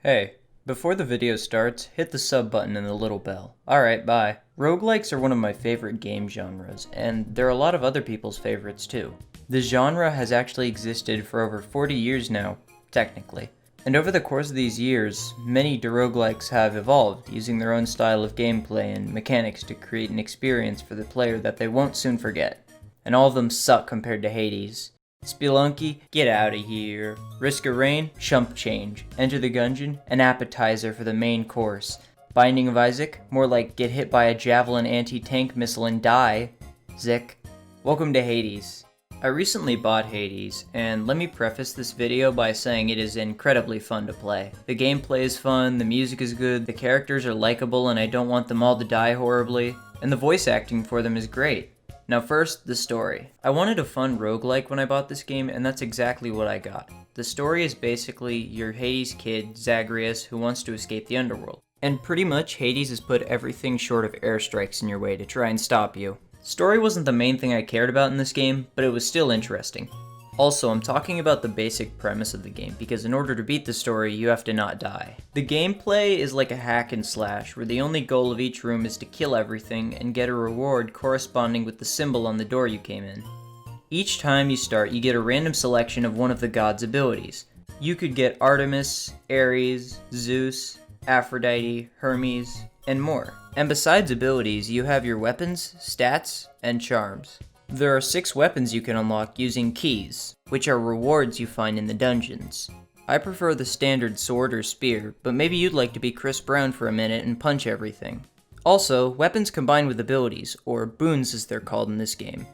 Hey, before the video starts, hit the sub button and the little bell. Alright, bye. Roguelikes are one of my favorite game genres, and there are a lot of other people's favorites too. The genre has actually existed for over 40 years now, technically. And over the course of these years, many roguelikes have evolved, using their own style of gameplay and mechanics to create an experience for the player that they won't soon forget. And all of them suck compared to Hades. Spelunky, get out of here. Risk of Rain, chump change. Enter the Gungeon, an appetizer for the main course. Binding of Isaac, more like get hit by a javelin anti-tank missile and die. Zick. Welcome to Hades. I recently bought Hades, and let me preface this video by saying it is incredibly fun to play. The gameplay is fun, the music is good, the characters are likable and I don't want them all to die horribly, and the voice acting for them is great. Now first, the story. I wanted a fun roguelike when I bought this game, and that's exactly what I got. The story is basically your Hades kid, Zagreus, who wants to escape the underworld. And pretty much, Hades has put everything short of airstrikes in your way to try and stop you. Story wasn't the main thing I cared about in this game, but it was still interesting. Also, I'm talking about the basic premise of the game, because in order to beat the story, you have to not die. The gameplay is like a hack and slash, where the only goal of each room is to kill everything and get a reward corresponding with the symbol on the door you came in. Each time you start, you get a random selection of one of the gods' abilities. You could get Artemis, Ares, Zeus, Aphrodite, Hermes, and more. And besides abilities, you have your weapons, stats, and charms. There are 6 weapons you can unlock using keys, which are rewards you find in the dungeons. I prefer the standard sword or spear, but maybe you'd like to be Chris Brown for a minute and punch everything. Also, weapons combine with abilities, or boons as they're called in this game.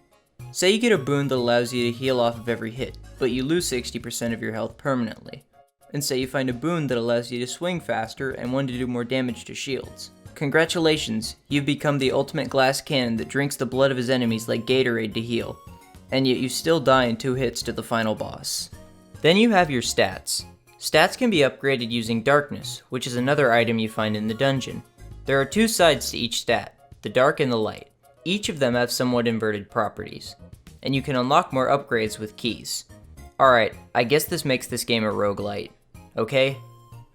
Say you get a boon that allows you to heal off of every hit, but you lose 60% of your health permanently. And say you find a boon that allows you to swing faster and one to do more damage to shields. Congratulations, you've become the ultimate glass cannon that drinks the blood of his enemies like Gatorade to heal, and yet you still die in 2 hits to the final boss. Then you have your stats. Stats can be upgraded using darkness, which is another item you find in the dungeon. There are 2 sides to each stat, the dark and the light. Each of them have somewhat inverted properties, and you can unlock more upgrades with keys. Alright, I guess this makes this game a roguelite, okay?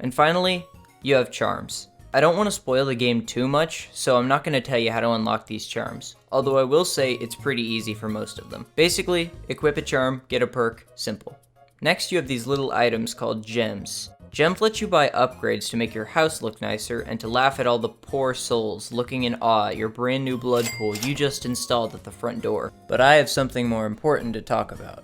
And finally, you have charms. I don't want to spoil the game too much, so I'm not going to tell you how to unlock these charms, although I will say it's pretty easy for most of them. Basically, equip a charm, get a perk, simple. Next you have these little items called gems. Gems let you buy upgrades to make your house look nicer and to laugh at all the poor souls looking in awe at your brand new blood pool you just installed at the front door. But I have something more important to talk about.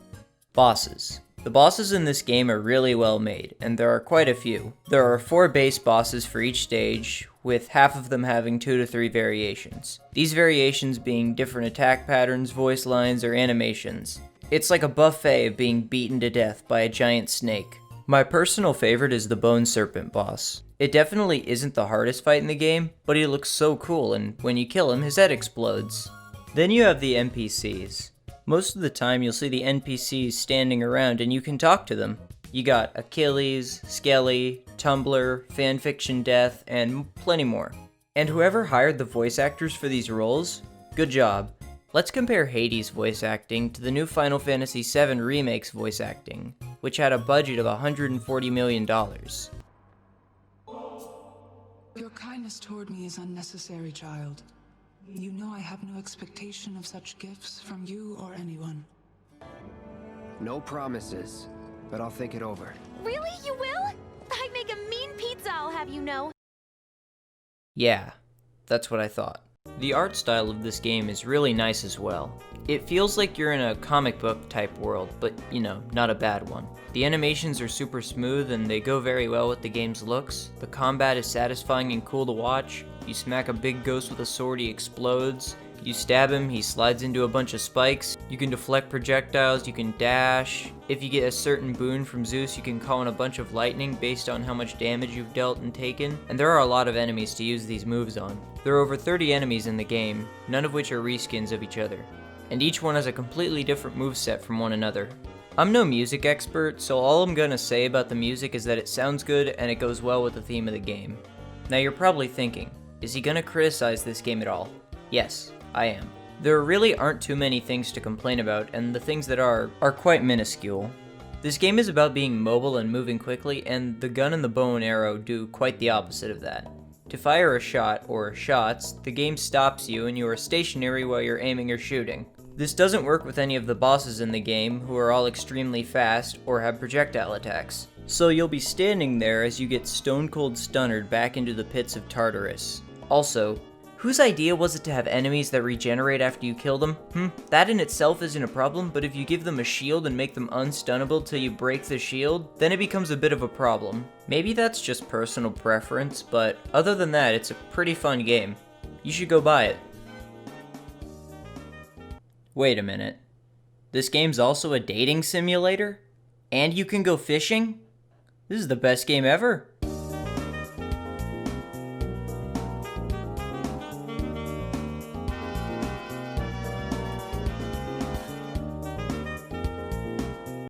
Bosses. The bosses in this game are really well made, and there are quite a few. There are 4 base bosses for each stage, with half of them having 2 to 3 variations. These variations being different attack patterns, voice lines, or animations. It's like a buffet of being beaten to death by a giant snake. My personal favorite is the Bone Serpent boss. It definitely isn't the hardest fight in the game, but he looks so cool, and when you kill him, his head explodes. Then you have the NPCs. Most of the time you'll see the NPCs standing around and you can talk to them. You got Achilles, Skelly, Tumblr, Fanfiction Death, and plenty more. And whoever hired the voice actors for these roles, good job. Let's compare Hades' voice acting to the new Final Fantasy VII Remake's voice acting, which had a budget of $140 million. Your kindness toward me is unnecessary, child. You know I have no expectation of such gifts from you or anyone. No promises, but I'll think it over. Really? You will? I'd make a mean pizza, I'll have you know. Yeah, that's what I thought. The art style of this game is really nice as well. It feels like you're in a comic book type world, but you know, not a bad one. The animations are super smooth and they go very well with the game's looks. The combat is satisfying and cool to watch. You smack a big ghost with a sword, he explodes. You stab him, he slides into a bunch of spikes. You can deflect projectiles, you can dash. If you get a certain boon from Zeus, you can call in a bunch of lightning based on how much damage you've dealt and taken. And there are a lot of enemies to use these moves on. There are over 30 enemies in the game, none of which are reskins of each other. And each one has a completely different moveset from one another. I'm no music expert, so all I'm gonna say about the music is that it sounds good and it goes well with the theme of the game. Now you're probably thinking, is he gonna criticize this game at all? Yes, I am. There really aren't too many things to complain about, and the things that are quite minuscule. This game is about being mobile and moving quickly, and the gun and the bow and arrow do quite the opposite of that. To fire a shot, or shots, the game stops you and you are stationary while you're aiming or shooting. This doesn't work with any of the bosses in the game, who are all extremely fast or have projectile attacks. So you'll be standing there as you get stone cold stunnered back into the pits of Tartarus. Also, whose idea was it to have enemies that regenerate after you kill them? That in itself isn't a problem, but if you give them a shield and make them unstunnable till you break the shield, then it becomes a bit of a problem. Maybe that's just personal preference, but other than that, it's a pretty fun game. You should go buy it. Wait a minute. This game's also a dating simulator? And you can go fishing? This is the best game ever.